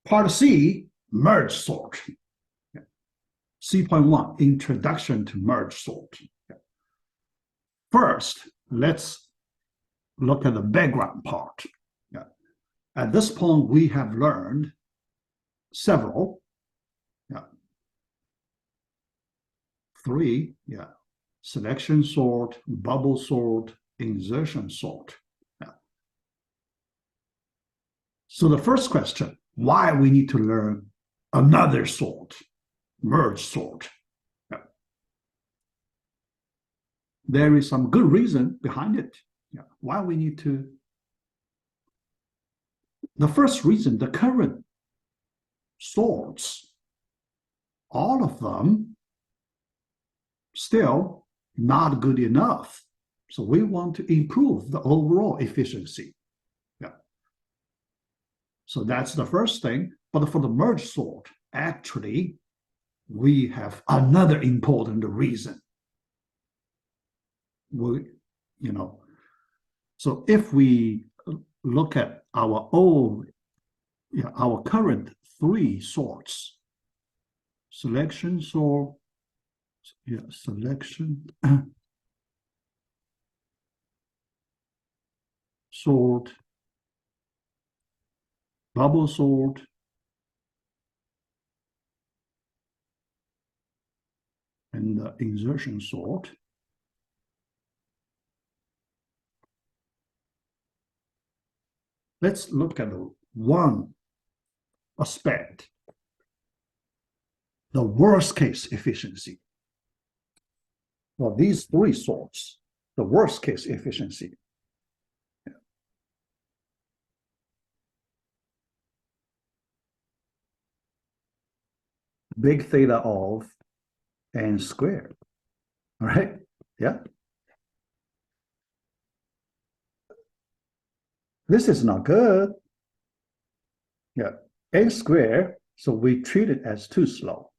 Part C, merge sort. C.1, introduction to merge sort. First, let's look at the background part. At this point, we have learned several, three, selection sort, bubble sort, insertion sort. So the first question, why we need to learn another sort, merge sort? There is some good reason behind it. Why we need to. The first reason, the current sorts, all of them still not good enough. So we want to improve the overall efficiency. So that's the first thing. But for the merge sort, actually, we have another important reason. So if we look at our old, our current three sorts, selection sort, selection sort, bubble sort, and the insertion sort. Let's look at one aspect, the worst case efficiency. For these three sorts, the worst case efficiency. Big theta of n squared, all right? This is not good. N squared, so we treat it as too slow.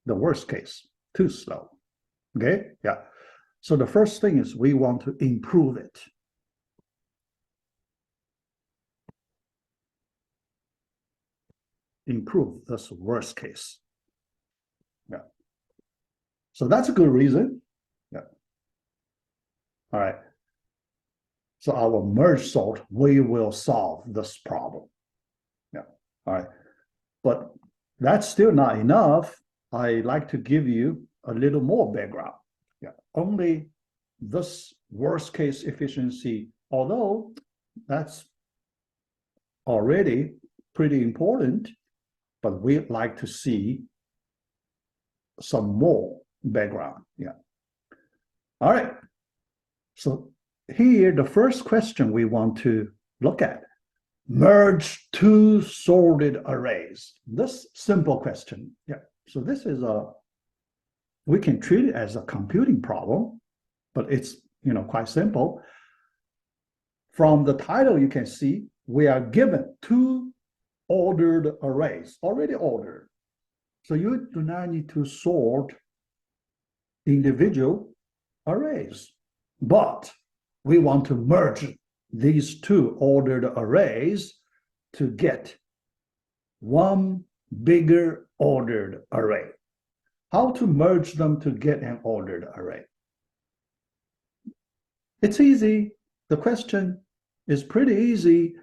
The worst case, too slow. Okay, So the first thing is we want to improve it. Improve this worst case. So that's a good reason. All right. So our merge sort, we will solve this problem. All right. But that's still not enough. I like to give you a little more background. Only this worst case efficiency, although that's already pretty important, but we'd like to see some more background. All right. So here, the first question we want to look at, merge two sorted arrays. This simple question. So this is we can treat it as a computing problem, but it's quite simple. From the title, you can see we are given two ordered arrays, already ordered. So you do not need to sort individual arrays, but we want to merge these two ordered arrays to get one bigger ordered array. How to merge them to get an ordered array? It's easy. The question is pretty easy,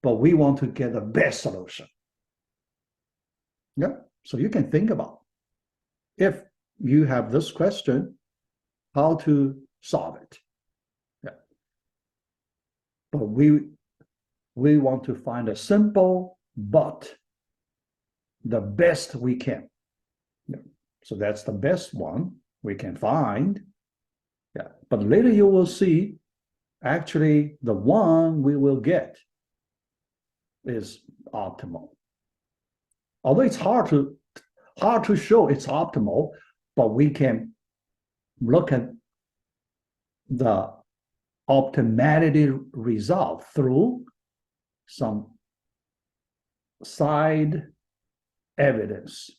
but we want to get the best solution. So you can think about, if you have this question, how to solve it. But we want to find a simple, but the best we can. So that's the best one we can find. But later you will see, actually, the one we will get is optimal. Although it's hard to show it's optimal, but we can look at the optimality result through some side evidence.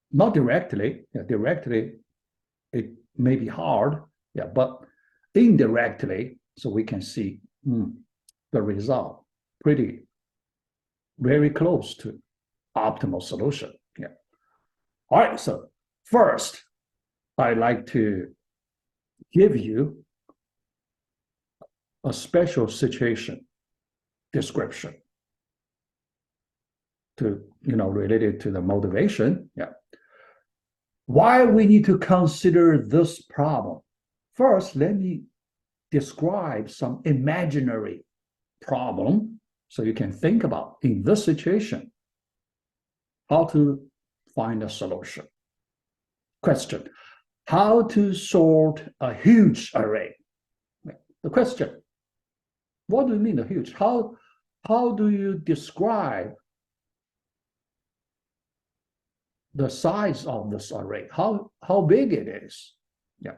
Not directly. Directly, it may be hard. But indirectly, so we can see the result pretty very close to optimal solution. Yeah. All right, so first, I'd like to give you a special situation description to, related to the motivation. Yeah. Why we need to consider this problem. First, let me describe some imaginary problem so you can think about in this situation how to find a solution. Question: how to sort a huge array? The question: what do you mean a huge? How do you describe the size of this array? How big it is? Yeah,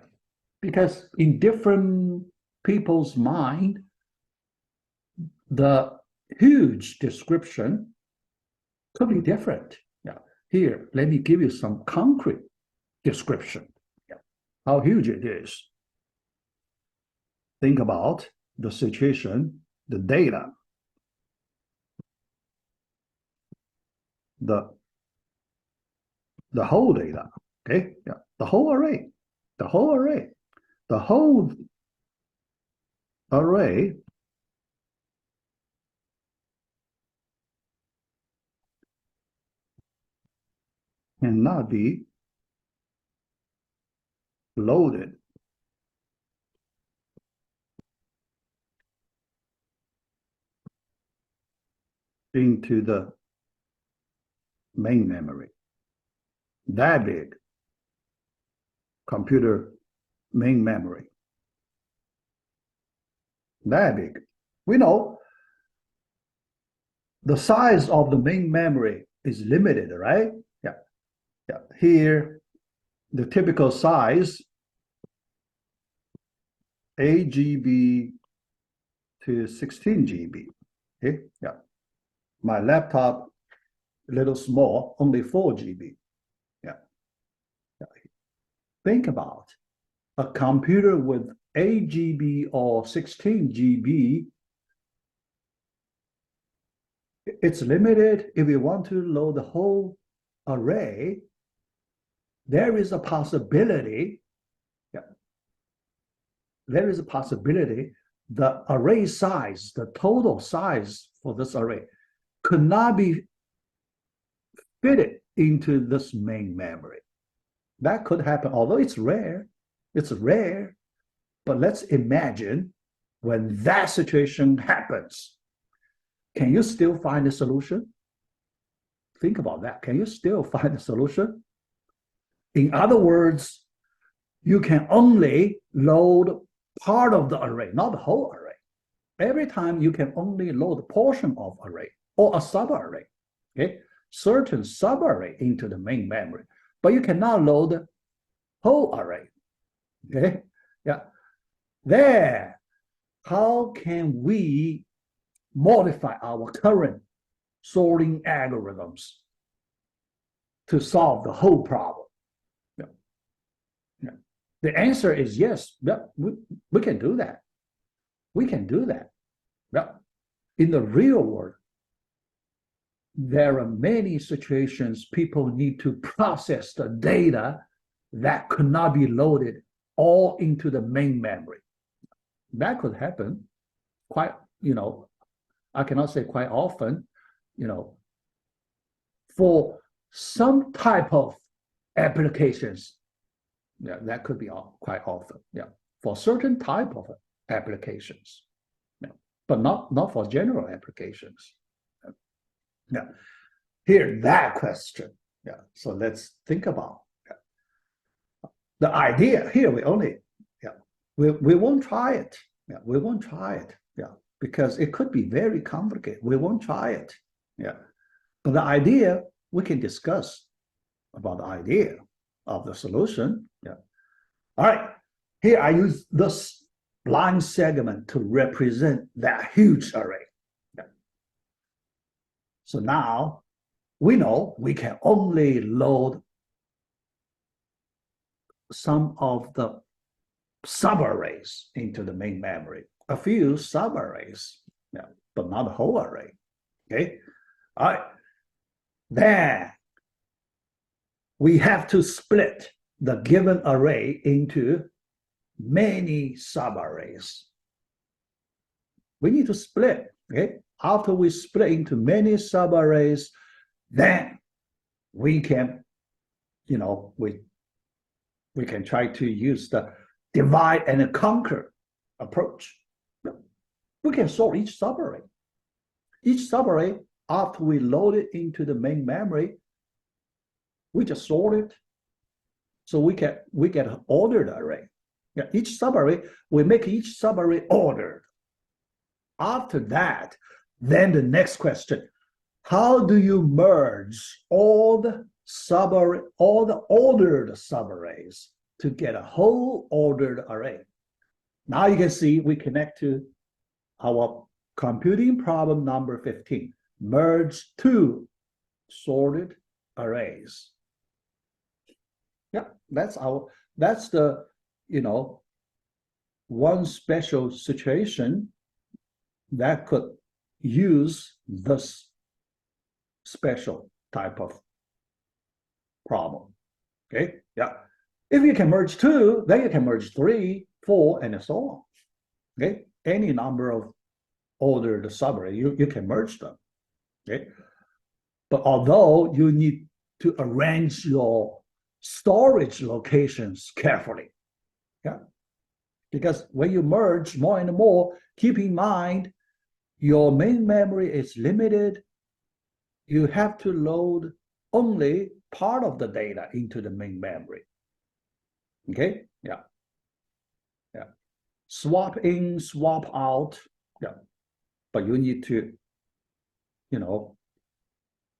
because in different people's mind, the huge description could be different. Yeah. Here, let me give you some concrete description. Yeah. How huge it is. Think about the situation, the data, the whole data. Okay. Yeah. The whole array. The whole array. The whole array cannot be loaded into the main memory. That big computer main memory. That big. We know the size of the main memory is limited, right? Yeah. Yeah. Here, the typical size, 8 GB to 16 GB. Okay. Yeah. My laptop, a little small, only 4 GB. Yeah. Yeah. Think about a computer with 8 GB or 16 GB. It's limited. If you want to load the whole array, there is a possibility. Yeah, there is a possibility the array size, the total size for this array, could not be fitted into this main memory. That could happen, although it's rare. It's rare, but let's imagine when that situation happens. Can you still find a solution? Think about that. Can you still find a solution? In other words, you can only load part of the array, not the whole array. Every time you can only load a portion of array or a subarray, okay? Certain subarray into the main memory, but you cannot load the whole array, okay? Yeah. There, how can we modify our current sorting algorithms to solve the whole problem? Yeah. Yeah. The answer is yes. Yeah, we can do that. We can do that. Yeah. In the real world, there are many situations people need to process the data that could not be loaded all into the main memory. That could happen quite, I cannot say quite often, for some type of applications. Yeah, that could be quite often. Yeah, for certain type of applications, yeah, but not for general applications. Yeah, here that question. Yeah, so let's think about the idea. Here we only, we won't try it. Yeah, we won't try it. Yeah, because it could be very complicated. We won't try it. Yeah, but the idea we can discuss about the idea of the solution. Yeah. All right. Here I use this line segment to represent that huge array. Yeah. So now we know we can only load some of the subarrays into the main memory, a few subarrays, yeah, but not the whole array. Okay. All right. Then we have to split the given array into many subarrays. We need to split, okay? After we split into many subarrays, then we can, we can try to use the divide and conquer approach. We can sort each subarray. Each subarray, after we load it into the main memory, we just sort it. So we get an ordered array. Yeah, each subarray, we make each subarray ordered. After that, then the next question, how do you merge all the ordered subarrays to get a whole ordered array? Now you can see we connect to our computing problem number 15, merge two sorted arrays. Yeah, that's the, one special situation that could use this special type of problem. Okay, yeah. If you can merge two, then you can merge 3, 4, and so on. Okay, any number of ordered subarray, you can merge them. Okay, but although you need to arrange your storage locations carefully, yeah, because when you merge more and more, keep in mind your main memory is limited. You have to load only part of the data into the main memory. Okay, yeah, yeah. Swap in, swap out, yeah. But you need to,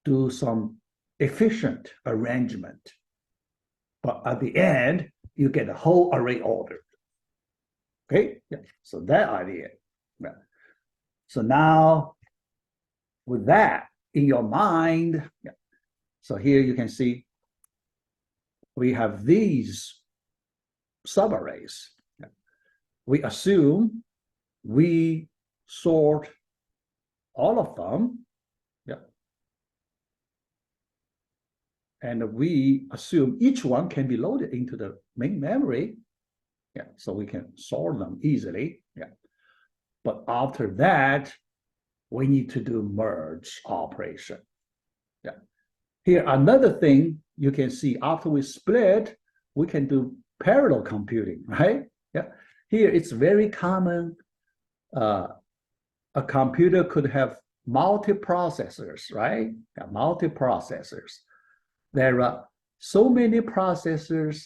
do some efficient arrangement. But at the end, you get the whole array ordered. Okay, yeah. So that idea. Yeah. So now, with that in your mind, yeah. So here you can see we have these subarrays. Yeah. We assume we sort all of them. Yeah. And we assume each one can be loaded into the main memory. Yeah, so we can sort them easily. Yeah. But after that, we need to do merge operation. Yeah. Here, another thing you can see, after we split, we can do parallel computing, right? Yeah. Here, it's very common. A computer could have multiprocessors, right? Yeah, multiprocessors. There are so many processors.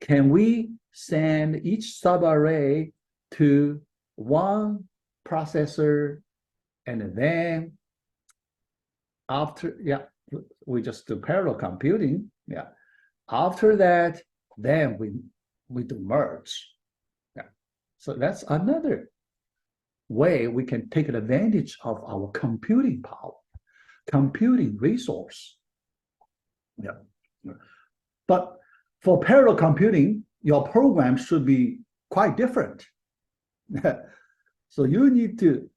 Can we send each subarray to one processor, and then after, yeah, we just do parallel computing. Yeah. After that, then we do merge. Yeah. So that's another way we can take advantage of our computing power, computing resource. Yeah. But for parallel computing, your program should be quite different. So you need to,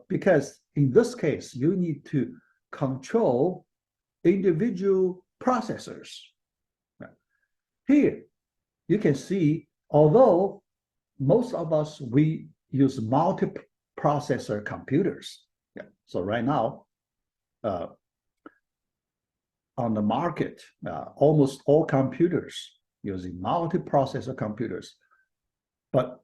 because in this case, you need to control individual processors. Here, you can see, although most of us, we use multi-processor computers. Yeah. So right now, on the market, almost all computers using multi-processor computers. But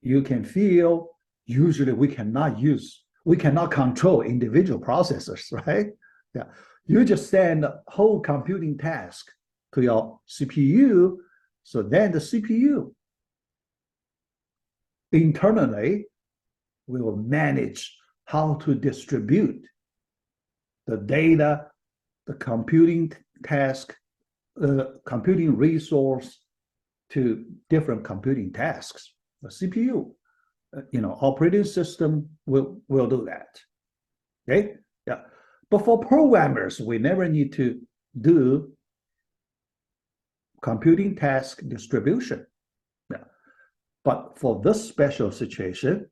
you can feel, usually we cannot control individual processors, right? Yeah. You just send the whole computing task to your CPU, so then the CPU internally will manage how to distribute the data, the computing task, computing resource to different computing tasks. The CPU, operating system will do that. Okay, yeah. But for programmers, we never need to do computing task distribution. Yeah. But for this special situation,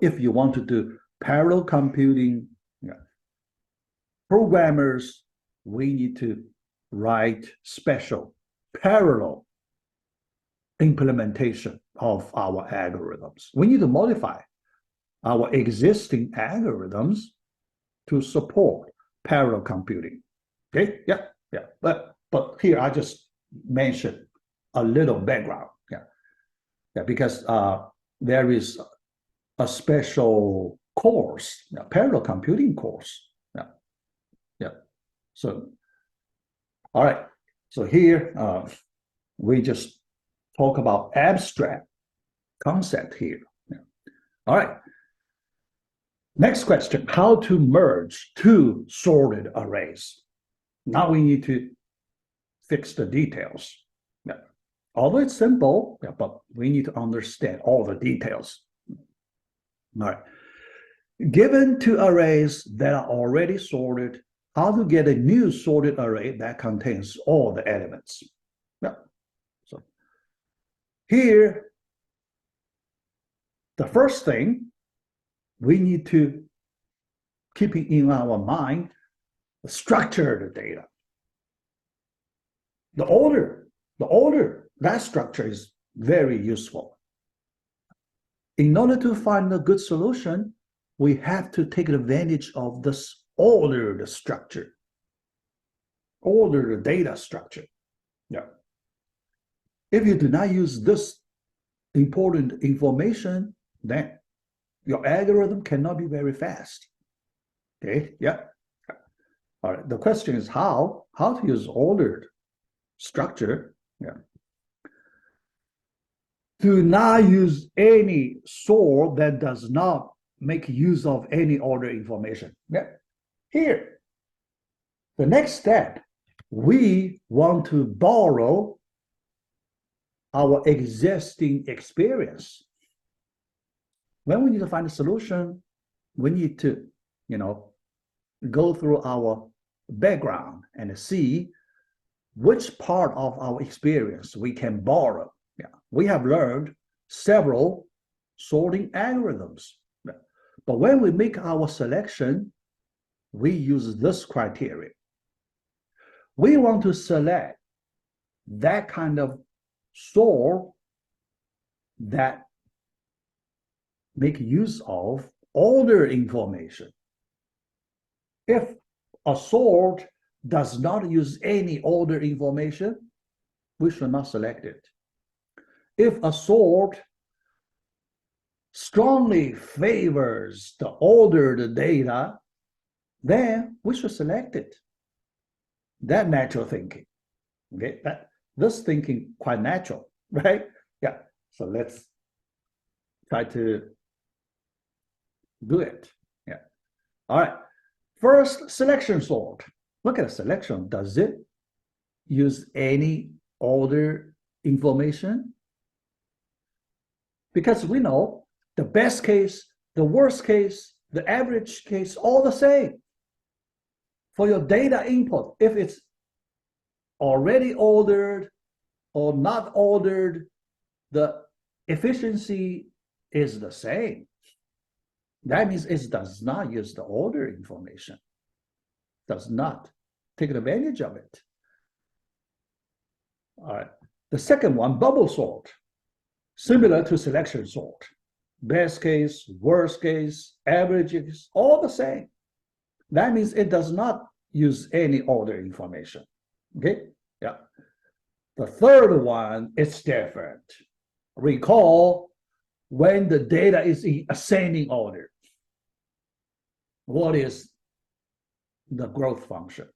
if you want to do parallel computing, yeah, programmers, we need to write special parallel implementation of our algorithms. We need to modify our existing algorithms to support parallel computing. Okay, yeah. But here I just mentioned a little background. Yeah, because there is a special course, parallel computing course. Yeah. So, all right. So here we just talk about abstract concept here. Yeah. All right. Next question: how to merge two sorted arrays? Now we need to fix the details. Yeah. Although it's simple, yeah, but we need to understand all the details. All right. Given two arrays that are already sorted, how to get a new sorted array that contains all the elements? Yeah. So here, the first thing we need to keep in our mind the structure of the data. The order, that structure is very useful. In order to find a good solution, we have to take advantage of this ordered structure, ordered data structure. Yeah. If you do not use this important information, then your algorithm cannot be very fast. Okay, yeah. All right, the question is how to use ordered structure. Yeah. Do not use any sort that does not make use of any order information. Yeah. Here, the next step, we want to borrow our existing experience. When we need to find a solution, we need to, go through our background and see which part of our experience we can borrow. Yeah. We have learned several sorting algorithms. Yeah. But when we make our selection, we use this criteria. We want to select that kind of sort that make use of order information. If a sort does not use any order information, we should not select it. If a sort strongly favors the ordered data, then we should select it. That natural thinking. Okay, this thinking quite natural, right? Yeah. So let's try to do it. Yeah. All right. First, selection sort. Look at the selection. Does it use any order information? Because we know the best case, the worst case, the average case, all the same. For your data input, if it's already ordered or not ordered, the efficiency is the same. That means it does not use the order information, does not take advantage of it. All right. The second one, bubble sort, similar to selection sort. Best case, worst case, averages, all the same. That means it does not use any order information. Okay? Yeah. The third one is different. Recall when the data is in ascending order. What is the growth function?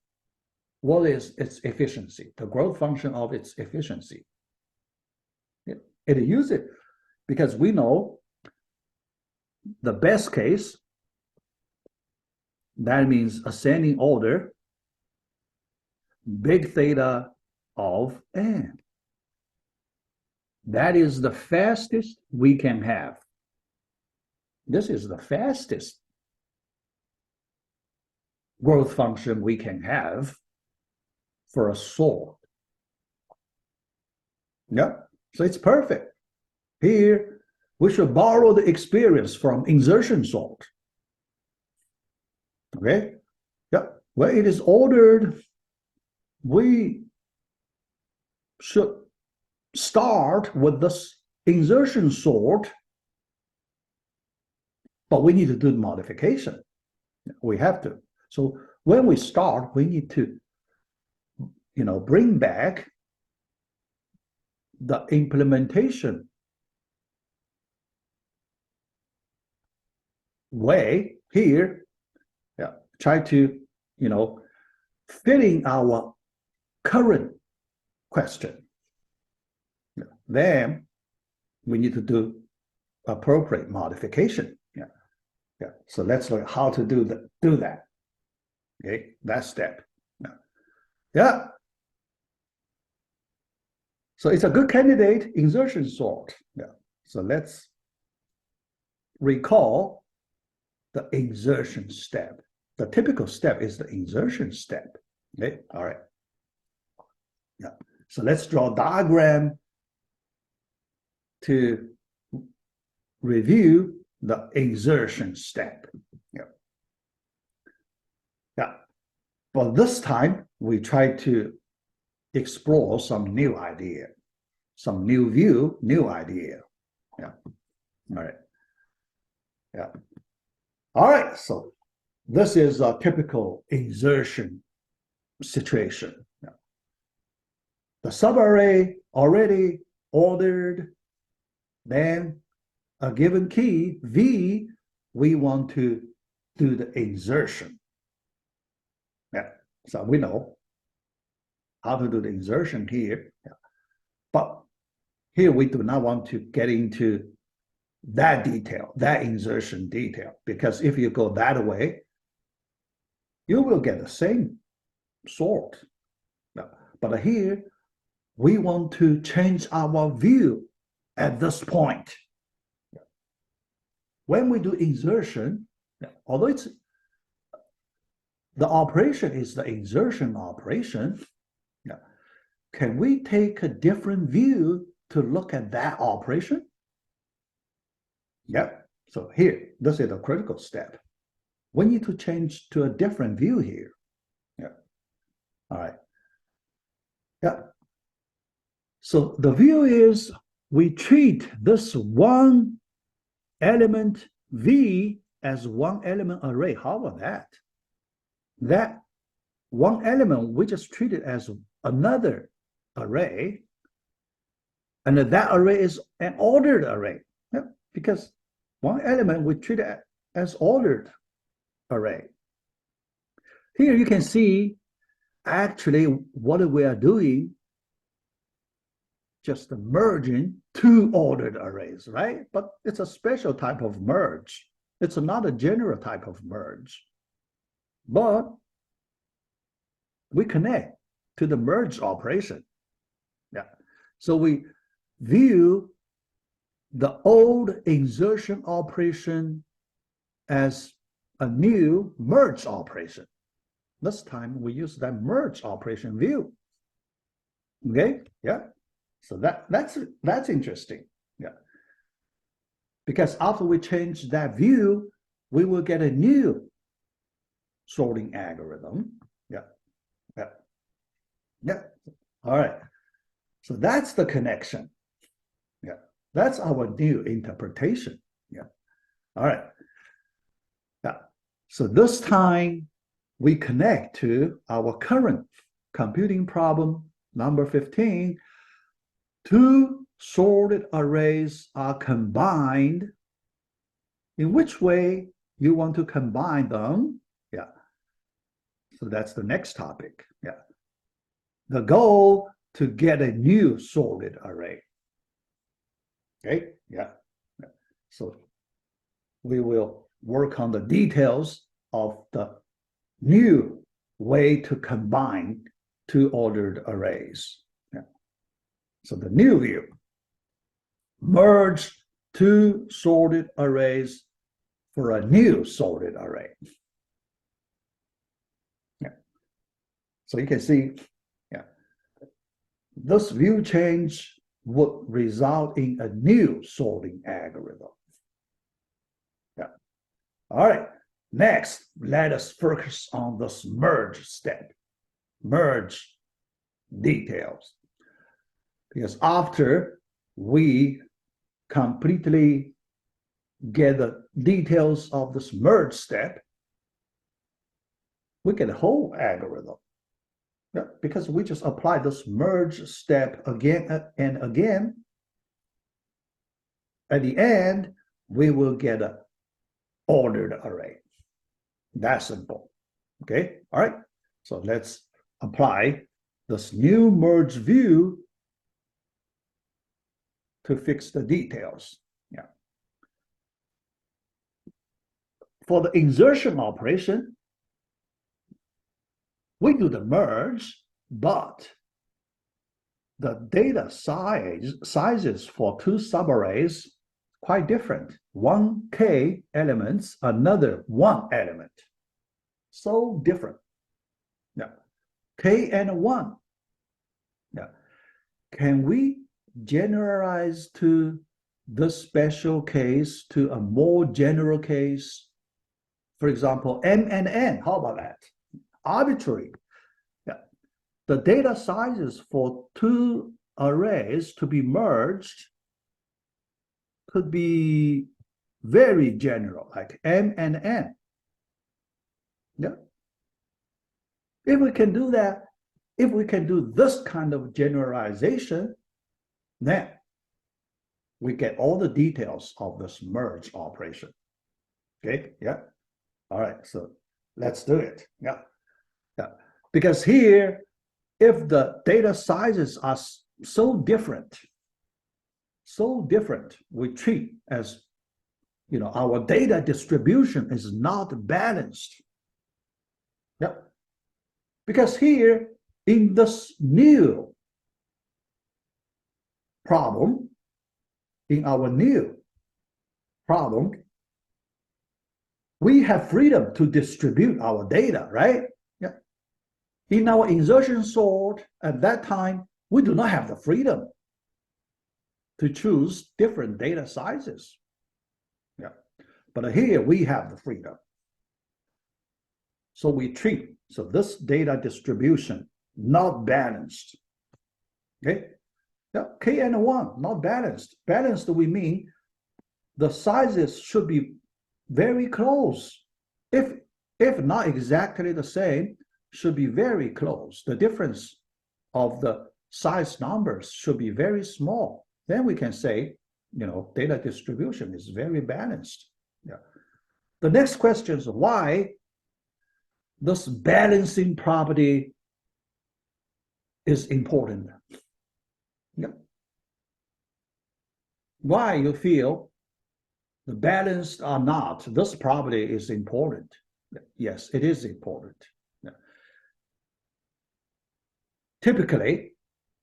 What is its efficiency? The growth function of its efficiency. It uses it because we know the best case, that means ascending order, big theta of n. That is the fastest we can have. This is the fastest growth function we can have for a sort. Yeah, so it's perfect. Here, we should borrow the experience from insertion sort. Okay, yeah, When it is ordered, we should start with this insertion sort, but we need to do the modification. We have to. So when we start, we need to, bring back the implementation way here. Yeah, try to, fit in our current question. Yeah. Then we need to do appropriate modification. Yeah. Yeah. So let's look at how to do that. Okay, that step. Yeah. Yeah. So it's a good candidate, insertion sort. Yeah. So let's recall the insertion step. The typical step is the insertion step. Okay, all right. Yeah. So let's draw a diagram to review the insertion step. Yeah. Yeah. But this time we try to explore some new idea, some new view, new idea. Yeah. All right. Yeah. All right. So this is a typical insertion situation. Yeah. The subarray already ordered, then a given key, V, we want to do the insertion. Yeah. So we know how to do the insertion here. Yeah. But here we do not want to get into that detail, that insertion detail, because if you go that way, you will get the same sort. Yeah. But here, we want to change our view at this point. Yeah. When we do insertion, although it's the operation is the insertion operation, can we take a different view to look at that operation? Yeah. So here, this is a critical step. We need to change to a different view here. Yeah. All right. Yeah. So the view is we treat this one element V as one element array. How about that? That one element we just treat it as another array, and that array is an ordered array. Yeah, because one element we treat it as ordered array. Here you can see actually what we are doing, just merging two ordered arrays, right? But it's a special type of merge. It's not a general type of merge. But we connect to the merge operation. Yeah. So we view the old insertion operation as a new merge operation. This time we use that merge operation view. Okay, yeah. So that's interesting. Yeah. Because after we change that view, we will get a new sorting algorithm. Yeah. Yeah. Yeah. All right. So that's the connection. Yeah. That's our new interpretation. Yeah. All right. Yeah. So this time we connect to our current computing problem, number 15. Two sorted arrays are combined. In which way you want to combine them? Yeah. So that's the next topic. Yeah. The goal to get a new sorted array. Okay. Yeah. So we will work on the details of the new way to combine two ordered arrays. Yeah. So the new view, merge two sorted arrays for a new sorted array. Yeah. So you can see, yeah, this view change would result in a new sorting algorithm. Yeah. All right. Next, let us focus on this merge step, merge details. Because after we completely get the details of this merge step, we get a whole algorithm. Yeah, because we just apply this merge step again and again. At the end, we will get an ordered array. That's simple. Okay, all right. So let's apply this new merge view to fix the details. Yeah. For the insertion operation, we do the merge, but the data sizes for two subarrays quite different. One K elements, another one element. So different. Yeah. K and 1. Yeah. Can we generalize to this special case to a more general case? For example, M and N. How about that? Arbitrary. Yeah. The data sizes for two arrays to be merged could be very general, like M and N. Yeah. If we can do that, if we can do this kind of generalization, then we get all the details of this merge operation. Okay, yeah. All right, so let's do it. Yeah, yeah. Because here, if the data sizes are so different, we treat as, our data distribution is not balanced. Yeah. Because here, in this new problem, in our new problem, we have freedom to distribute our data, right? Yeah. In our insertion sort, at that time, we do not have the freedom to choose different data sizes. Yeah. But here we have the freedom. So we treat, so this data distribution not balanced. Okay. Yeah, K and 1, not balanced. Balanced, we mean the sizes should be very close. If not exactly the same, should be very close. The difference of the size numbers should be very small. Then we can say, data distribution is very balanced. Yeah. The next question is why this balancing property is important. Yeah. Why you feel the balanced or not, this property is important. Yes, it is important. Yeah. Typically,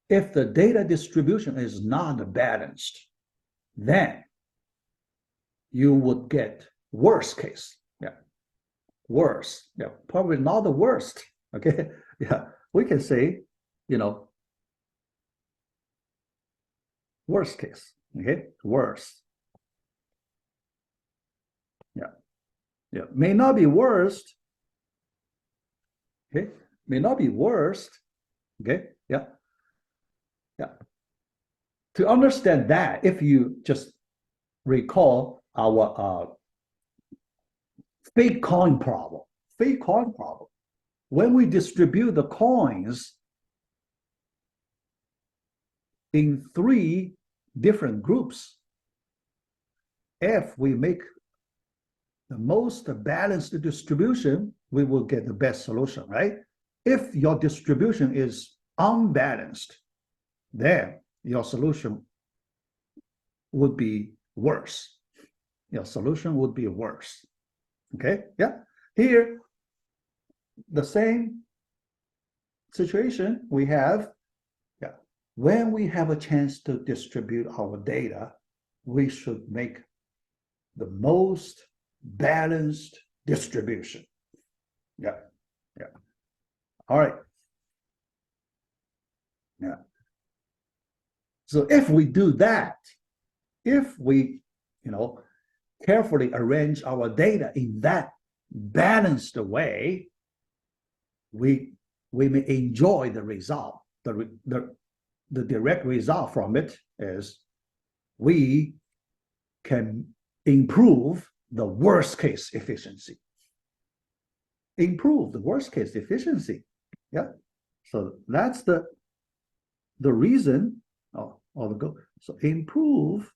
if the data distribution is not balanced, then you would get worst case. Yeah. Worse. Yeah. Probably not the worst. Okay. Yeah. We can say, worst case. Okay. Worse. Yeah. Yeah. May not be worst. Okay. May not be worst. Okay. Yeah. Yeah. To understand that, if you just recall our fake coin problem, when we distribute the coins in 3 different groups, if we make the most balanced distribution, we will get the best solution, right? If your distribution is unbalanced, then your solution would be worse. Your solution would be worse. Okay, yeah. Here, the same situation we have. Yeah. When we have a chance to distribute our data, we should make the most balanced distribution. Yeah, yeah. All right. Yeah. So if we do that, if we, carefully arrange our data in that balanced way, we may enjoy the result. The direct result from it is we can improve the worst case efficiency. Improve the worst case efficiency. Yeah. So that's the reason, or the goal. So improve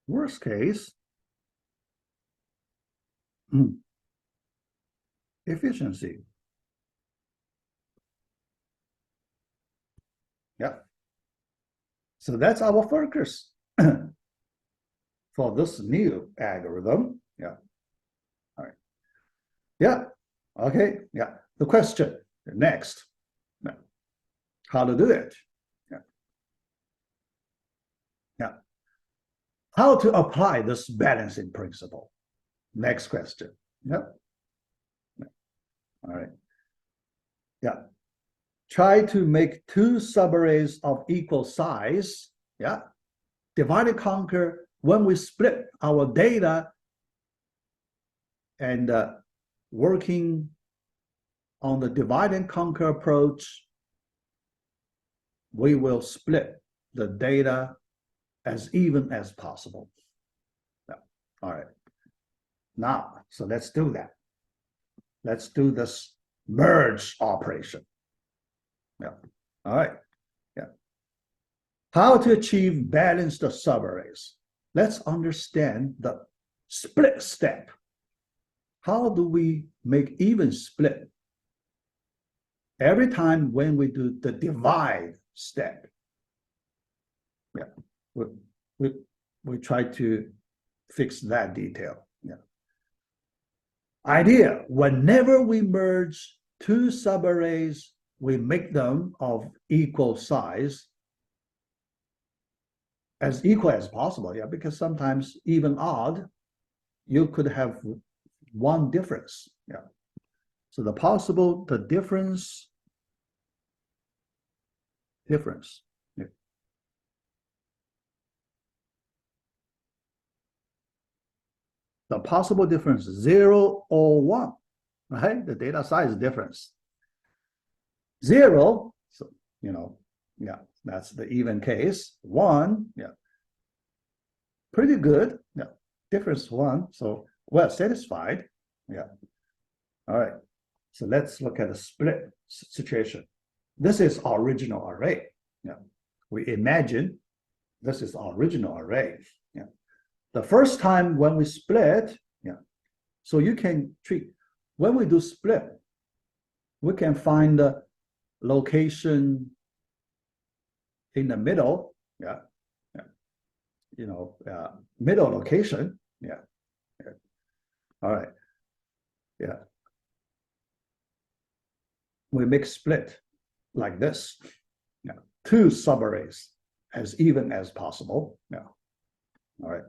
worst case efficiency. Yeah. So that's our focus for this new algorithm. Yeah. All right. Yeah. Okay. Yeah. The question next. Yeah. How to do it? Yeah. Yeah. How to apply this balancing principle? Next question. Yeah. All right. Yeah. Try to make two subarrays of equal size. Yeah. Divide and conquer. When we split our data and working on the divide and conquer approach, we will split the data as even as possible. Yeah. All right. Now, so let's do that. Let's do this merge operation. Yeah. All right. Yeah. How to achieve balanced subarrays? Let's understand the split step. How do we make even split? Every time when we do the divide step, yeah, we try to fix that detail. Yeah. Idea: whenever we merge two subarrays, we make them of equal size, as equal as possible. Yeah, because sometimes even odd, you could have one difference. Yeah. So the difference. Yeah. The possible difference, 0 or 1, right? The data size difference. 0, so, yeah, that's the even case. 1, yeah, pretty good. Yeah, difference 1, so well satisfied. Yeah. All right. So let's look at the split situation. This is original array. Yeah. We imagine this is original array. Yeah. The first time when we split, yeah. So you can treat, when we do split, we can find the location in the middle. Yeah. Yeah. Middle location. Yeah. Yeah. All right. Yeah. We make split like this. Yeah. Two subarrays as even as possible. Yeah. All right.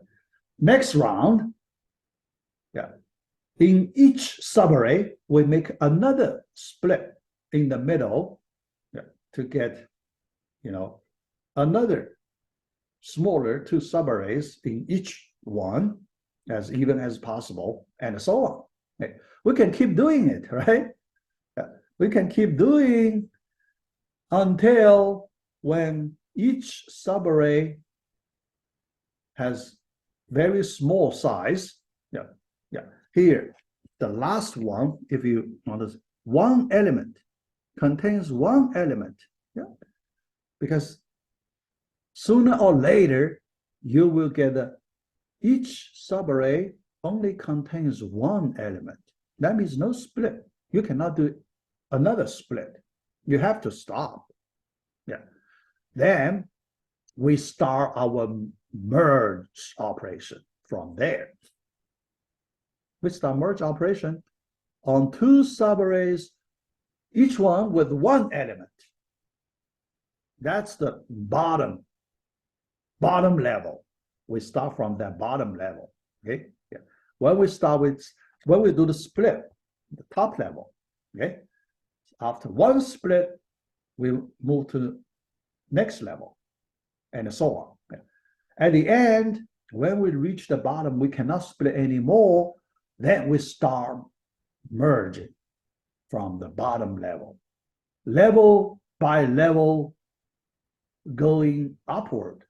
Next round. Yeah. In each subarray, we make another split in the middle, yeah, to get, another smaller two subarrays in each one as even as possible, and so on. Okay. We can keep doing it, right? Yeah. We can keep doing until when each subarray has very small size. Yeah. Yeah. Here, the last one, if you notice, one element contains one element. Yeah. Because sooner or later, you will get each subarray only contains one element. That means no split. You cannot do another split. You have to stop. Yeah. Then we start our merge operation from there. We start merge operation on two subarrays, each one with one element. That's the bottom level. We start from that bottom level. Okay. Yeah. When we do the split, the top level. Okay. After one split, we move to the next level, and so on. Yeah. At the end, When we reach the bottom, we cannot split anymore. Then we start merging from the bottom level, level by level, going upward.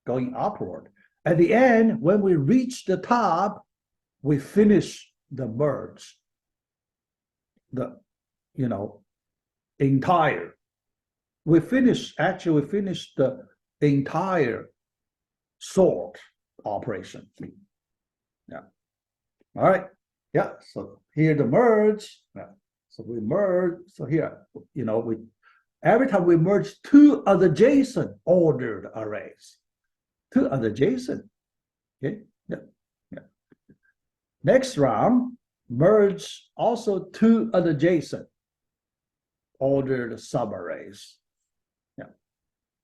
At the end, when we reach the top, we finish the merge. We finish the entire sort operation. Yeah. All right. Yeah. So here the merge. Yeah. So we merge. So here, every time we merge two adjacent ordered arrays. Two adjacent. Okay. Yeah. Yeah. Next round, merge also two adjacent ordered subarrays. Yeah.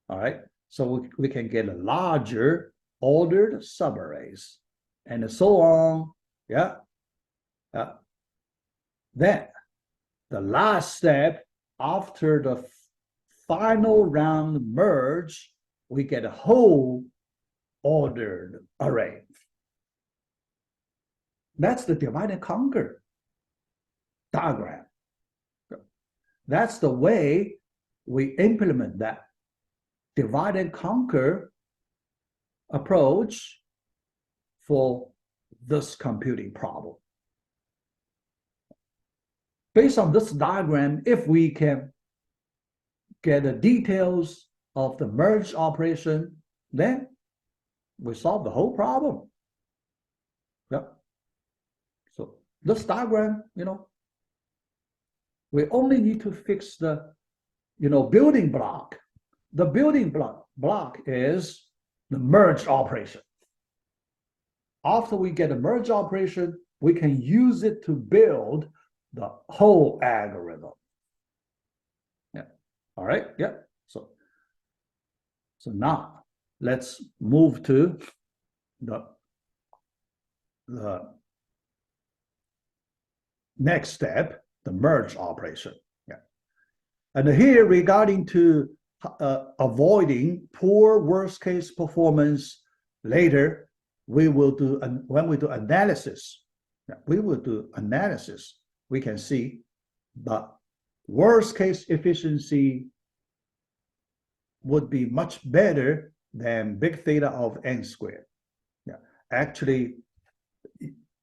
All right. So we can get a larger ordered subarrays and so on. Yeah. Then the last step after the final round merge, we get a whole ordered array. That's the divide and conquer diagram. That's the way we implement that divide and conquer approach for this computing problem. Based on this diagram, if we can get the details of the merge operation, then we solve the whole problem. Yeah. So this diagram, we only need to fix the, building block. The building block is the merge operation. After we get a merge operation, we can use it to build the whole algorithm. Yeah. All right. Yeah. So now let's move to the next step, the merge operation. Yeah. And here, regarding to avoiding poor worst case performance later, we will do, when we do analysis, we can see the worst case efficiency would be much better than big theta of n squared. Yeah. Actually,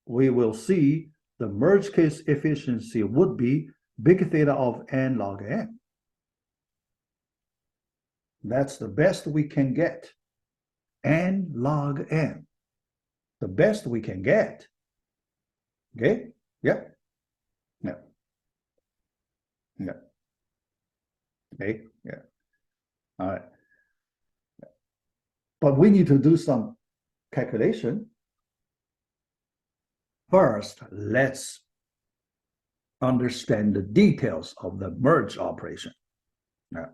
we will see the merge case efficiency would be big theta of n log n. That's the best we can get. N log n. The best we can get. Okay? Yeah. Yeah. Yeah. Okay. Yeah. All right. But we need to do some calculation. First, let's understand the details of the merge operation. Yeah.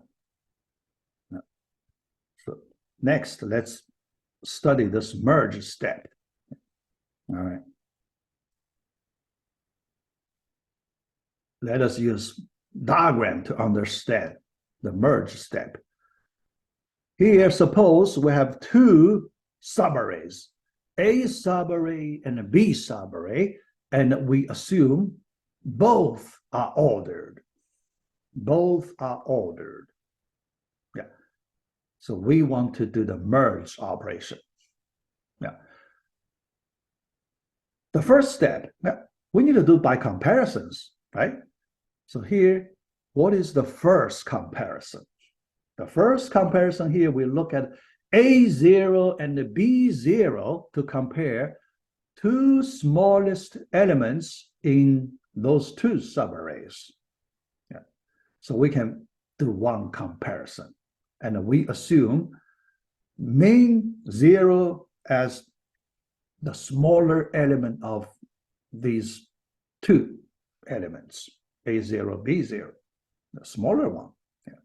Yeah. So next, let's study this merge step. All right. Let us use diagram to understand the merge step. Here, suppose we have two subarrays, A subarray and a B subarray, and we assume both are ordered. Both are ordered. Yeah. So we want to do the merge operation. Yeah. The first step, we need to do by comparisons, right? So here, what is the first comparison? The first comparison here, we look at A0 and the B0 to compare two smallest elements in those two subarrays. Yeah. So we can do one comparison. And we assume min 0 as the smaller element of these two elements, A0, B0, the smaller one. Yeah.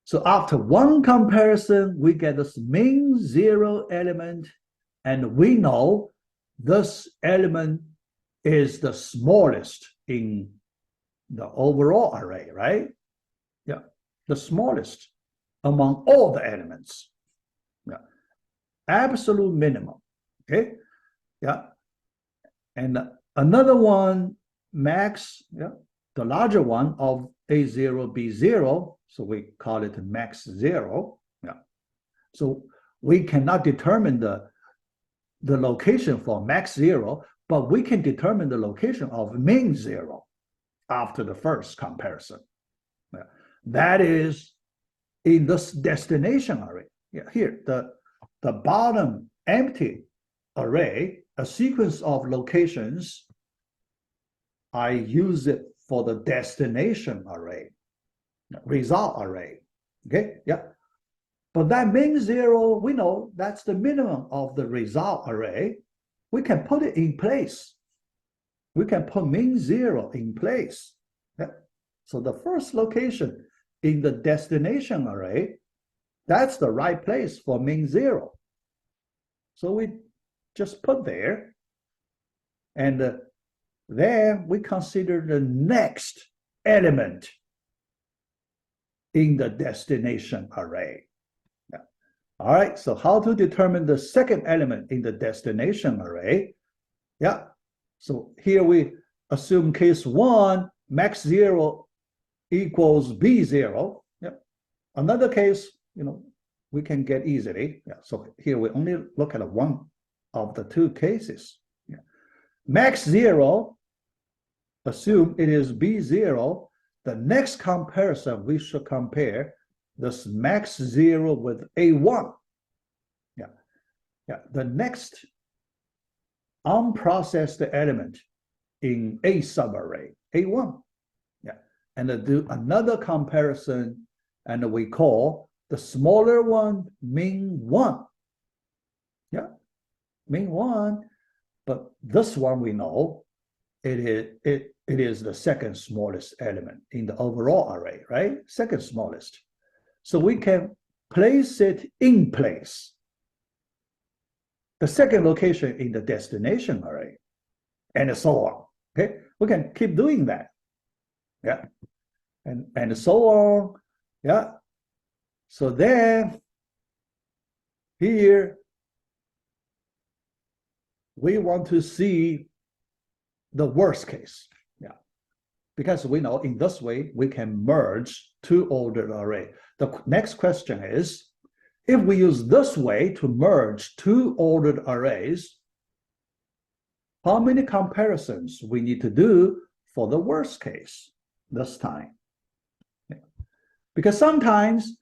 So after one comparison, we get this min 0 element, and we know this element is the smallest in the overall array, right? Yeah, the smallest among all the elements. Yeah. absolute minimum. Okay, yeah. And another one, max, yeah, the larger one of A0, B0, so we call it max 0. Yeah. So we cannot determine the location for max 0, but we can determine the location of min 0 after the first comparison. Yeah. That is in this destination array. Yeah, here, the bottom empty array, a sequence of locations, I use it for the destination array, result array. Okay, yeah. But that min 0, we know that's the minimum of the result array. We can put it in place. We can put min 0 in place. Yeah. So the first location in the destination array, that's the right place for min 0. So we just put there, and then we consider the next element in the destination array. Yeah. All right, so how to determine the second element in the destination array? Yeah, so here we assume case 1, max 0 equals B0. Yeah. Another case, we can get easily. Yeah. So here we only look at one of the two cases. Yeah. Max 0, assume it is B0. The next comparison, we should compare this max 0 with A1. Yeah. Yeah. The next unprocessed element in A subarray, A1. Yeah. And then do another comparison, and we call the smaller one min 1. Yeah, min 1, but this one we know it is the second smallest element in the overall array, right? Second smallest. So we can place it in place, the second location in the destination array, and so on. Okay, we can keep doing that. Yeah, and so on. Yeah. So then here we want to see the worst case. Yeah, because we know in this way we can merge two ordered array. The next question is, if we use this way to merge two ordered arrays, how many comparisons we need to do for the worst case this time? Yeah. Because sometimes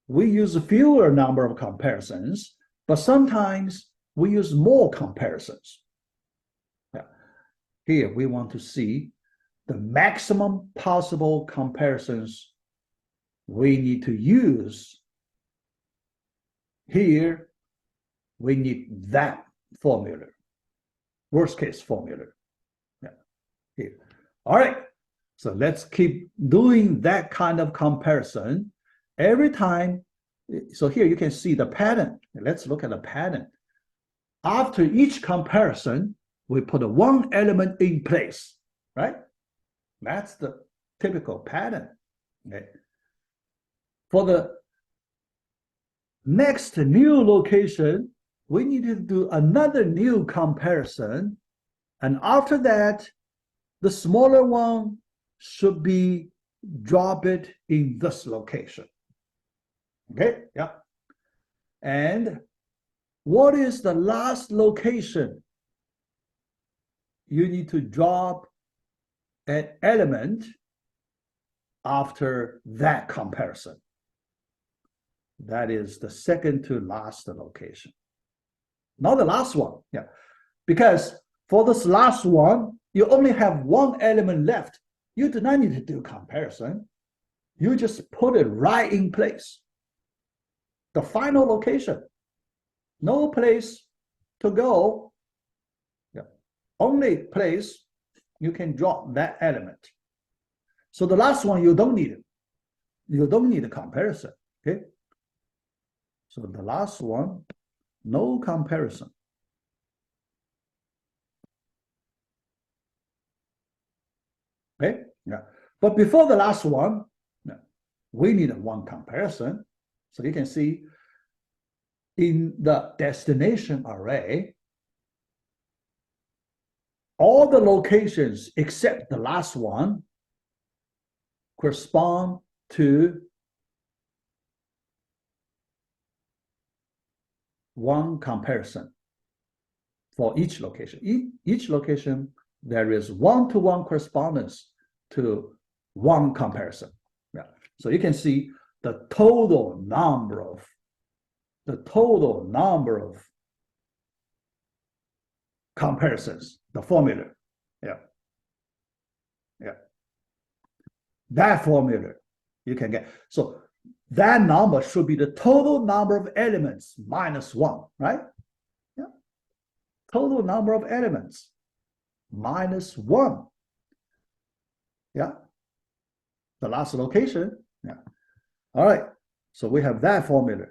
we use a fewer number of comparisons, but sometimes we use more comparisons. Yeah. Here we want to see the maximum possible comparisons we need to use. Here we need that formula, worst case formula. Yeah. Here. All right, so let's keep doing that kind of comparison every time. So here you can see the pattern. Let's look at the pattern. After each comparison, we put one element in place, right? That's the typical pattern. Okay. For the next new location, we need to do another new comparison. And after that, the smaller one should be drop it in this location. Okay, yeah. And what is the last location you need to drop an element after that comparison? That is the second to last location. Not the last one, yeah. Because for this last one, you only have one element left. You do not need to do comparison. You just put it right in place. The final location. No place to go. Yeah. Only place you can drop that element. So the last one, you don't need it. You don't need a comparison. Okay. So the last one, no comparison. Okay. Yeah. But before the last one, we need one comparison. So you can see in the destination array, all the locations except the last one correspond to one comparison for each location. Each location, there is one-to-one correspondence to one comparison. Yeah. So you can see the total number of comparisons, the formula. Yeah. Yeah. That formula you can get. So that number should be the total number of elements minus one, right? Yeah. Total number of elements minus one. Yeah. The last location. Yeah. All right. So we have that formula.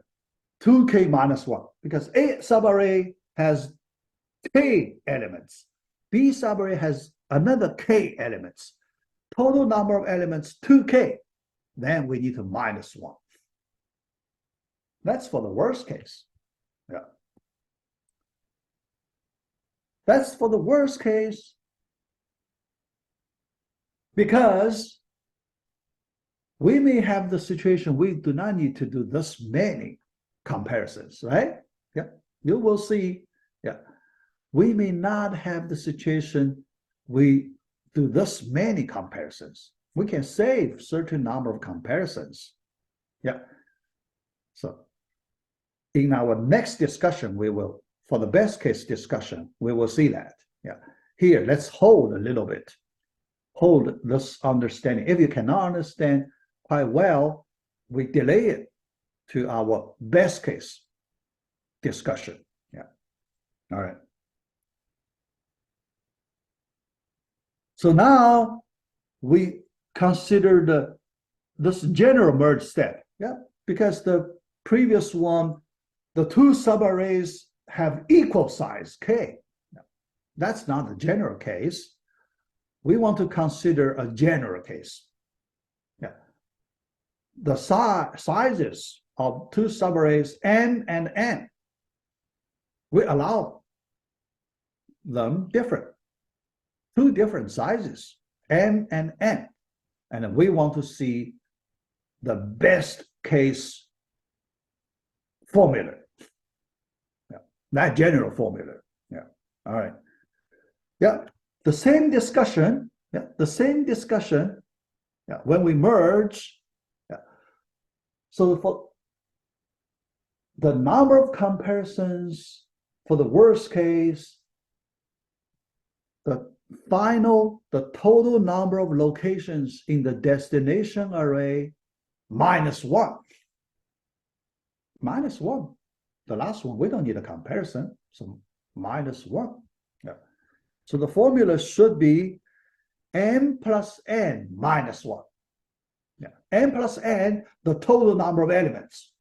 2k minus 1, because A subarray has k elements. B subarray has another k elements. Total number of elements 2k. Then we need to minus 1. That's for the worst case. Yeah. That's for the worst case, because we may have the situation we do not need to do this many comparisons, right? Yeah, you will see. Yeah, we may not have the situation we do this many comparisons. We can save certain number of comparisons. Yeah. So in our next discussion, we will, for the best case discussion, we will see that. Yeah. Here, let's hold a little bit. Hold this understanding. If you cannot understand quite well, we delay it to our best case discussion. Yeah. All right. So now we consider this general merge step. Yeah. Because the previous one, the two subarrays have equal size k. That's not the general case. We want to consider a general case. Yeah. The sizes of two subarrays m and n, we allow them different, two different sizes, m and n, and we want to see the best case formula. Yeah. That general formula. Yeah. All right. Yeah. The same discussion. Yeah. The same discussion. Yeah. When we merge. Yeah. So for the number of comparisons for the worst case, the total number of locations in the destination array minus 1. Minus 1. The last one, we don't need a comparison. So minus 1. Yeah. So the formula should be m plus n minus 1. Yeah. M plus n, the total number of elements.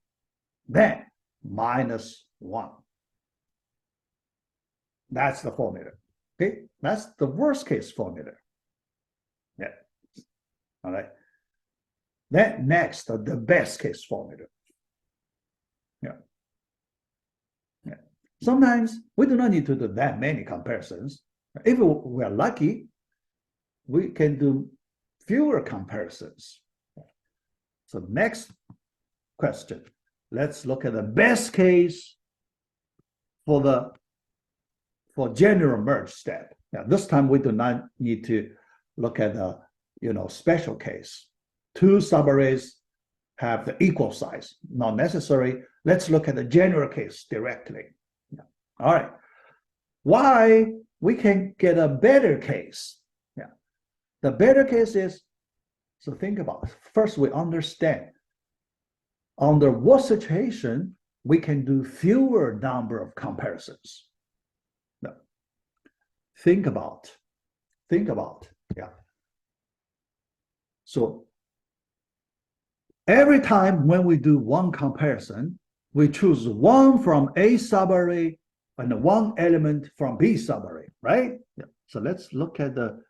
Then minus 1. That's the formula. Okay, that's the worst case formula. Yeah. All right. Then next, the best case formula. Yeah. Yeah. Sometimes we do not need to do that many comparisons. If we are lucky, we can do fewer comparisons. So next question. Let's look at the best case for general merge step. Now, this time we do not need to look at the special case. Two subarrays have the equal size. Not necessary. Let's look at the general case directly. Yeah. All right. Why we can get a better case? Yeah. The better case is, so think about it. First, we understand under what situation we can do fewer number of comparisons. No. Think about, yeah. So every time when we do one comparison, we choose one from A subarray and one element from B subarray, right? Yeah. So let's look at the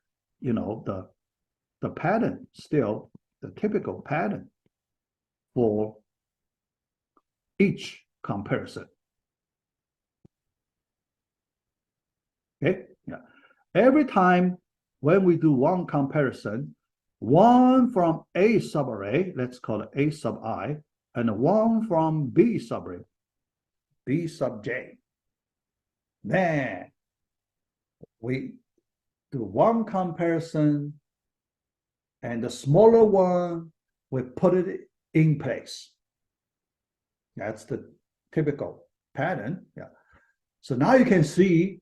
pattern, still the typical pattern for each comparison. Okay, yeah. Every time when we do one comparison, one from A subarray, let's call it A sub I, and one from B subarray, B sub J. Then we do one comparison, and the smaller one, we put it in place. That's the typical pattern. Yeah. So now you can see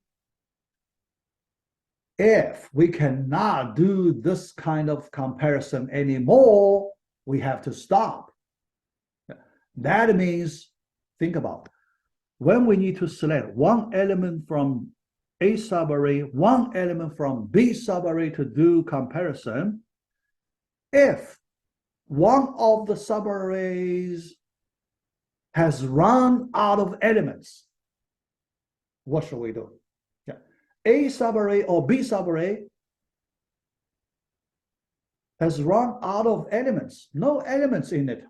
if we cannot do this kind of comparison anymore, we have to stop. That means, think about, when we need to select one element from A subarray, one element from B subarray to do comparison, if one of the subarrays has run out of elements, what should we do? Yeah. A subarray or B subarray has run out of elements, no elements in it.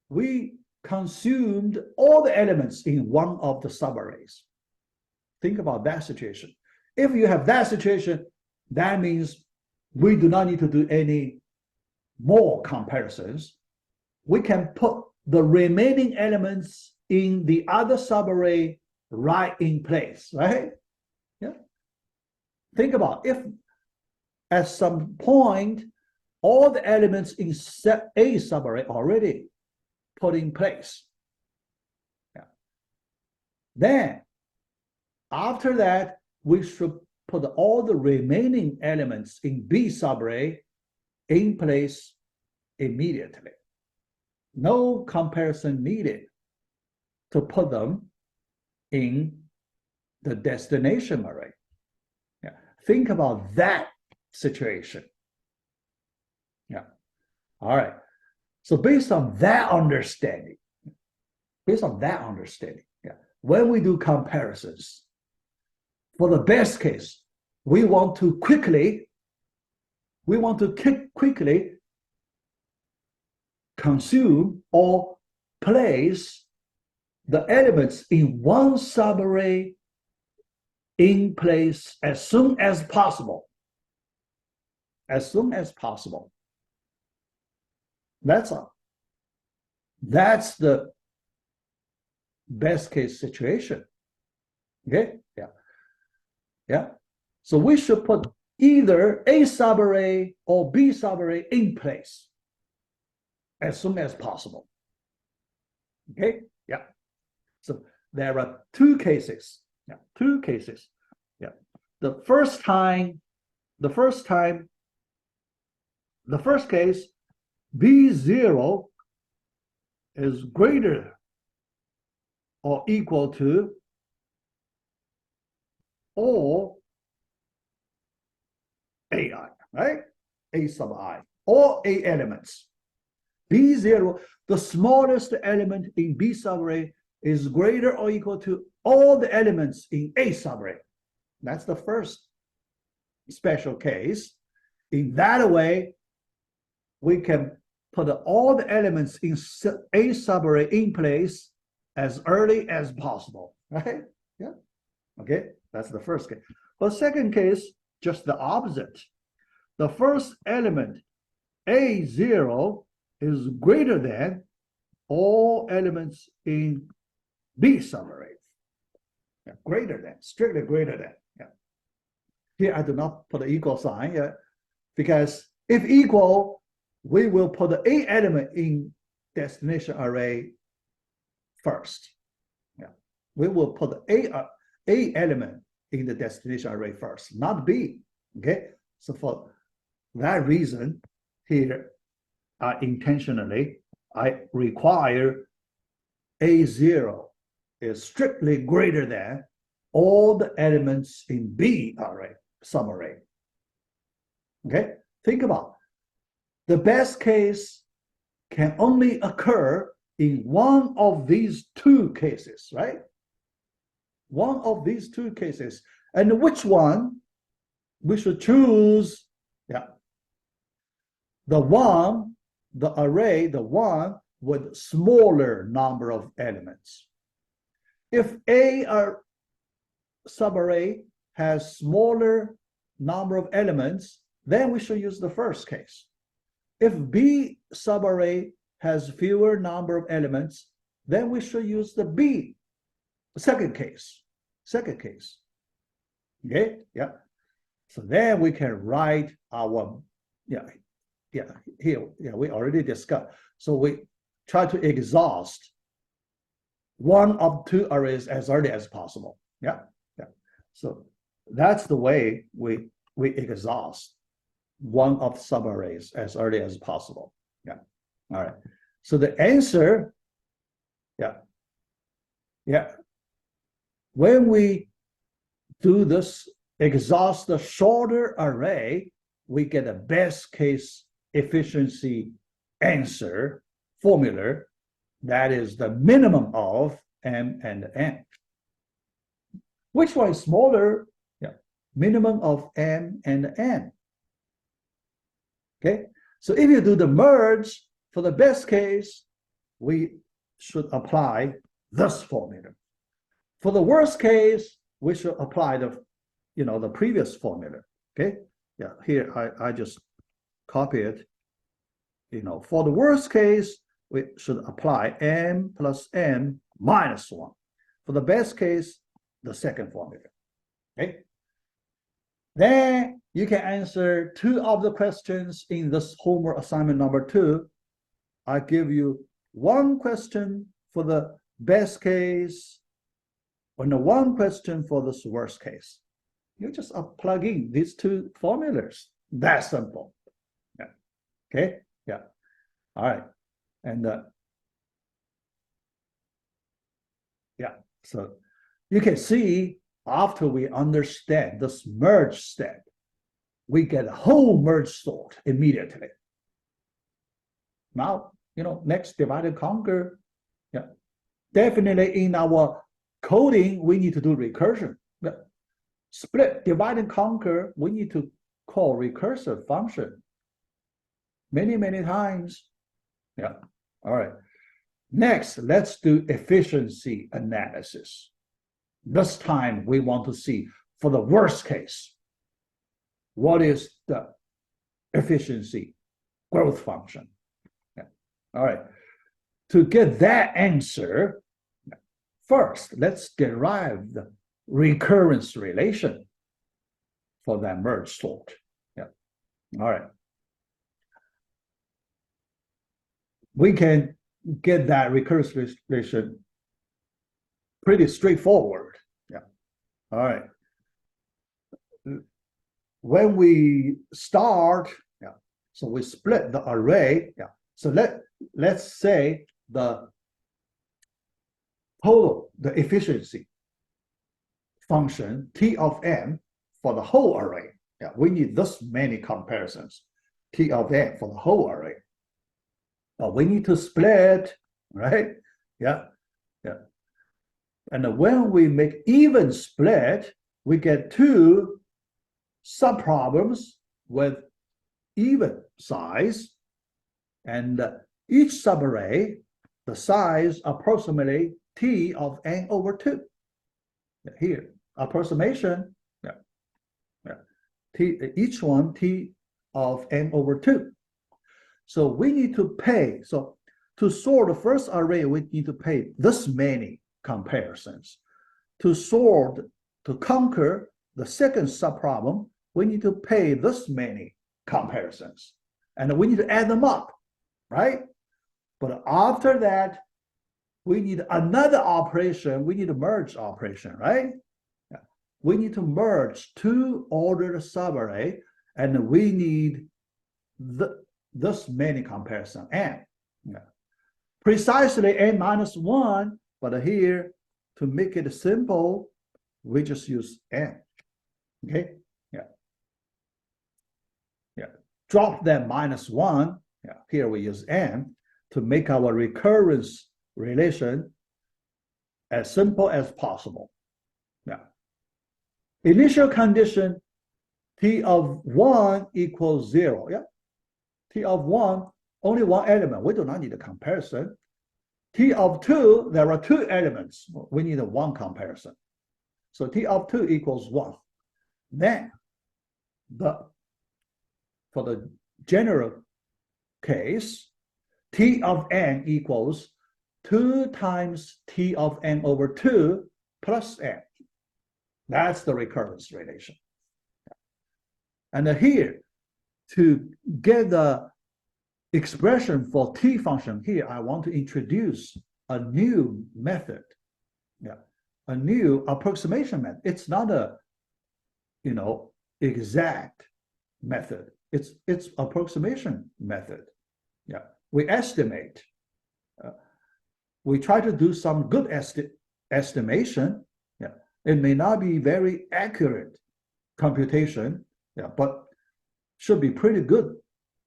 We consumed all the elements in one of the subarrays. Think about that situation. If you have that situation, that means we do not need to do any more comparisons. We can put the remaining elements in the other subarray right in place, right? Yeah. Think about if at some point all the elements in A subarray already put in place. Yeah. Then after that, we should put all the remaining elements in B subarray in place immediately. No comparison needed to put them in the destination array. Yeah. Think about that situation. Yeah. All right. So based on that understanding, yeah, when we do comparisons, for the best case, we want to quickly consume or place the elements in one subarray in place as soon as possible. As soon as possible. That's all. That's the best case situation. Okay? Yeah. Yeah. So we should put either A subarray or B subarray in place as soon as possible. Okay? Yeah. So there are two cases. Yeah, two cases. Yeah. The first case, B0 is greater or equal to all AI, right? A sub I, all A elements. B0, the smallest element in B subarray is greater or equal to all the elements in A subarray. That's the first special case. In that way, we can put all the elements in A subarray in place as early as possible, right? Yeah. Okay, that's the first case. For the second case, just the opposite. The first element, A0, is greater than all elements in B subarray. Yeah, greater than, strictly greater than. Yeah. Here I do not put an equal sign, because if equal, we will put the A element in destination array first. Yeah. We will put the A element in the destination array first, not B. Okay. So for that reason, here intentionally, I require A0 is strictly greater than all the elements in B array, subarray. Okay, think about the best case can only occur in one of these two cases, right? One of these two cases. And which one we should choose? Yeah. The array with smaller number of elements. If A subarray has smaller number of elements, then we should use the first case. If B subarray has fewer number of elements, then we should use the B second case. Okay, yeah. So then we can write our, here, we already discussed. So we try to exhaust one of two arrays as early as possible. Yeah. So that's the way we exhaust one of subarrays as early as possible. Yeah. All right. So the answer, when we do this, exhaust the shorter array, we get a best case efficiency answer formula that is the minimum of m and n. Which one is smaller? Minimum of m and n. Okay, so if you do the merge for the best case, we should apply this formula. For the worst case, we should apply the previous formula. Okay, here I just copy it. For the worst case, we should apply m plus n minus 1. For the best case, the second formula. Okay, then you can answer 2 of the questions in this homework assignment number 2. I give you 1 question for the best case and 1 question for this worst case. You just plug in these 2 formulas. That's simple. Okay, all right. And so you can see after we understand this merge step, we get a whole merge sort immediately. Now, next divide and conquer. Definitely in our coding, we need to do recursion. Split, divide, and conquer, we need to call recursive function many times. All right. Next, let's do efficiency analysis. This time, we want to see for the worst case, what is the efficiency growth function? All right. To get that answer, first, let's derive the recurrence relation for that merge sort. All right. We can get that recurrence relation pretty straightforward. All right. When we start, so we split the array. So let's say the total, the efficiency function T of n for the whole array. We need this many comparisons. T of n for the whole array. We need to split, right? And when we make even split, we get 2 subproblems with even size, and each subarray, the size approximately T of n over 2. Here, approximation, each one T of n over 2. So we need to pay. So to sort the first array, we need to pay this many comparisons. To conquer the second subproblem, we need to pay this many comparisons. And we need to add them up, right? But after that, we need another operation. We need a merge operation, right? We need to merge 2 ordered subarray, and we need this many comparison n. Precisely n minus 1, but here, to make it simple, we just use n. Okay? Drop that minus 1. Here we use n to make our recurrence relation as simple as possible. Initial condition T of 1 equals 0. T of 1, only 1 element. We do not need a comparison. T of 2, there are 2 elements. We need a 1 comparison. So T of 2 equals 1. Then for the general case, T of n equals 2 times T of n over 2 plus n. That's the recurrence relation. And here, to get the expression for T function here, I want to introduce a new method, a new approximation method. It's not a, exact method. It's approximation method. We estimate. We try to do some good estimation. It may not be very accurate computation, but should be pretty good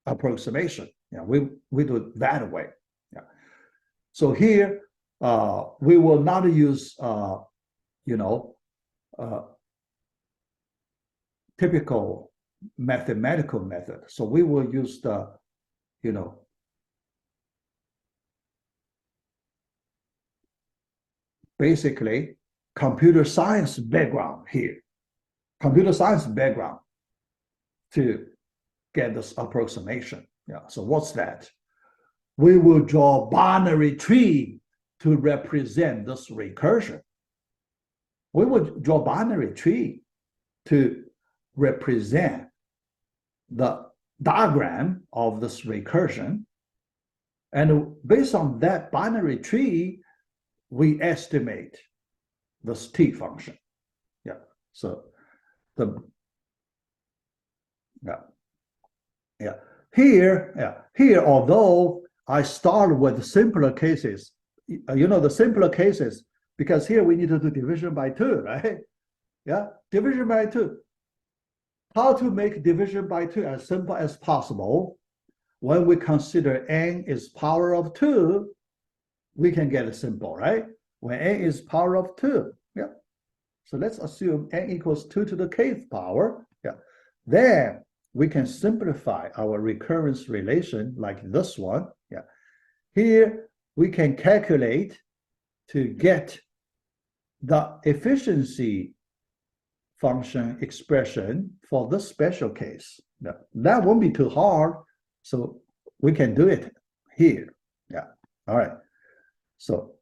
approximation. We do it that way. So here we will not use typical mathematical method. So we will use the basically computer science background here, computer science background to get this approximation. So what's that? We will draw a binary tree to represent this recursion. We will draw a binary tree to represent the diagram of this recursion. And based on that binary tree, we estimate this T function. So here, although I start with simpler cases, the simpler cases, because here we need to do division by 2, right? Division by 2. How to make division by 2 as simple as possible? When we consider n is power of 2, we can get it simple, right? When n is power of 2, So let's assume n equals 2 to the kth power. Then we can simplify our recurrence relation like this one. Here we can calculate to get the efficiency function expression for this special case. That won't be too hard, so we can do it here. All right. So,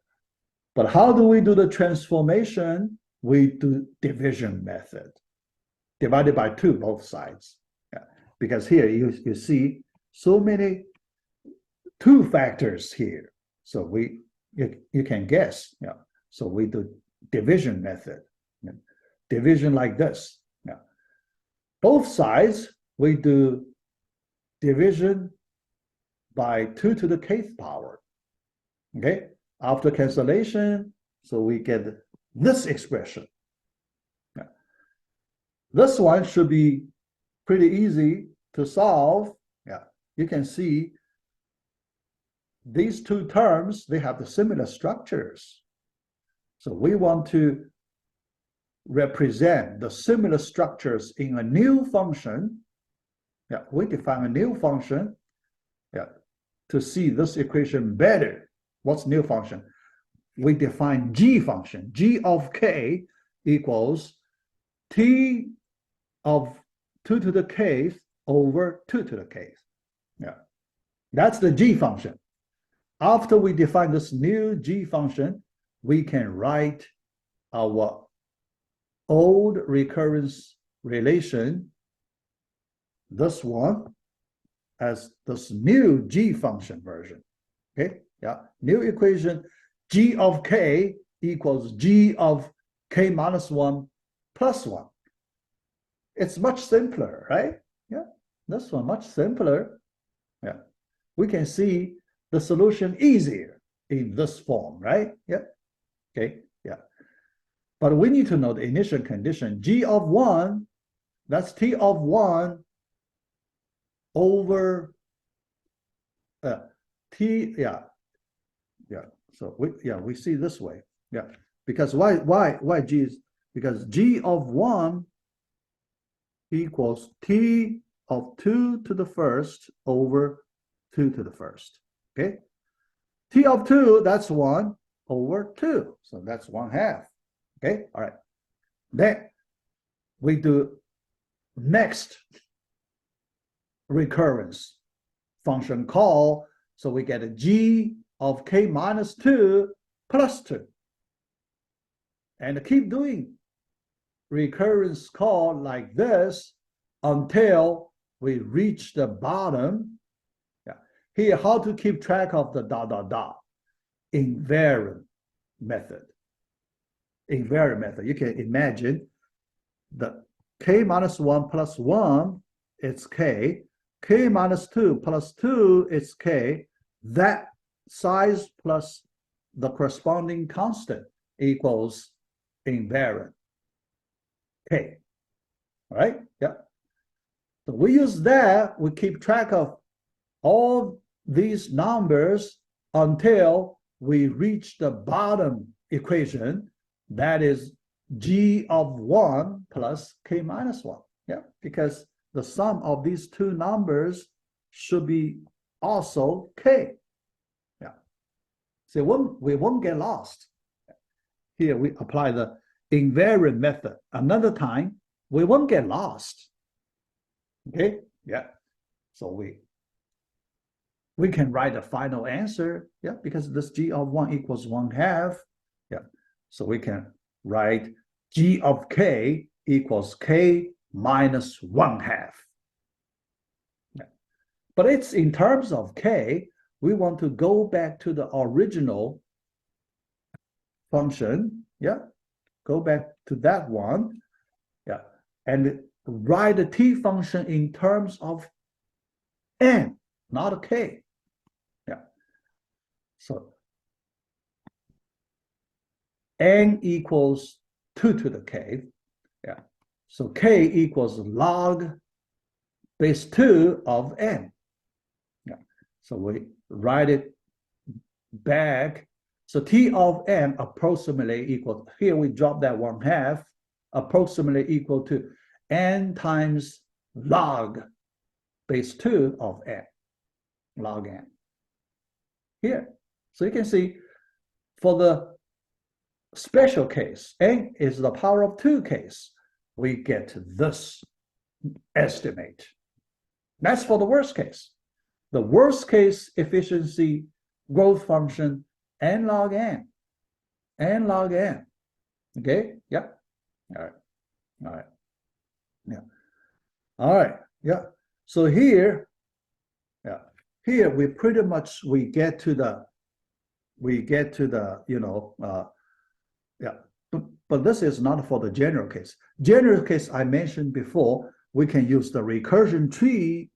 but how do we do the transformation? We do division method, divided by 2 both sides. Because here you see so many 2 factors here. So you can guess. So we do division method. Division like this. Both sides we do division by 2 to the kth power. Okay. After cancellation, so we get this expression. This one should be pretty easy to solve. You can see these 2 terms, they have the similar structures. So we want to represent the similar structures in a new function. We define a new function to see this equation better. What's new function? We define g function. G of k equals t of 2 to the kth over 2 to the kth. That's the g function. After we define this new g function, we can write our old recurrence relation, this one, as this new g function version. Okay, new equation, g of k equals g of k minus 1 plus 1. It's much simpler, right? This one much simpler. We can see the solution easier in this form, right? Okay, But we need to know the initial condition. G of 1, that's T of 1 over T, So we see this way. Because why G is, because G of 1 equals T of 2 to the first over 2 to the first. Okay. T of 2, that's 1 over 2. So that's 1/2. Okay. All right. Then we do next recurrence function call. So we get a g of k minus 2 plus 2. And keep doing recurrence call like this until we reach the bottom. Yeah. Here, how to keep track of the dot, dot, dot. Invariant method. Invariant method. You can imagine the k minus 1 plus 1, it's k. K minus 2 plus 2, it's k. That size plus the corresponding constant equals invariant k. All right? Yeah. So we use that, we keep track of all these numbers until we reach the bottom equation, that is g of 1 plus k minus 1. Yeah, because the sum of these two numbers should be also k. Yeah. So we won't get lost. Here we apply the invariant method. Another time, we won't get lost. Okay? Yeah. So we can write a final answer, yeah, because this g of 1 equals 1/2. Yeah. So we can write g of k equals k minus 1/2. Yeah. But it's in terms of k, we want to go back to the original function. Yeah. Go back to that one. Yeah. And write the t function in terms of n, not a k. Yeah. So n equals 2 to the k. Yeah. So k equals log base 2 of n. Yeah. So we write it back. So t of n approximately equal, here we drop that 1/2, approximately equal to n times log base 2 of n, log n. Here. So you can see for the special case, n is the power of 2 case, we get this estimate. That's for the worst case. The worst case efficiency growth function, n log n, n log n. Okay, yeah. All right, all right, yeah. All right, yeah. So here, yeah, here we pretty much get to the yeah. But this is not for the general case. General case I mentioned before, we can use the recursion tree.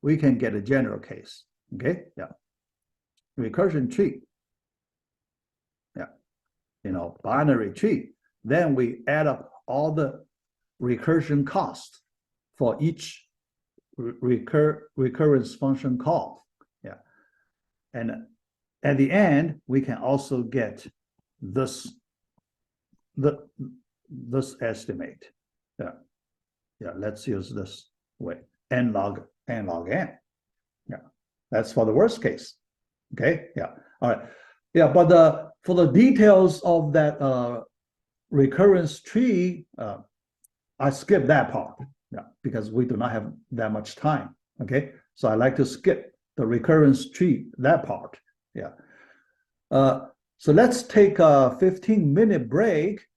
We can get a general case. Okay, yeah. Recursion tree. Yeah, binary tree. Then we add up all the recursion cost for each recurrence function call. Yeah, and at the end we can also get this estimate. Yeah, yeah. Let's use this way: n log n. Yeah, that's for the worst case. Okay. Yeah. All right. Yeah, but for the details of that recurrence tree, I skip that part. Yeah, because we do not have that much time. Okay, so I like to skip the recurrence tree, that part. Yeah. So let's take a 15-minute break.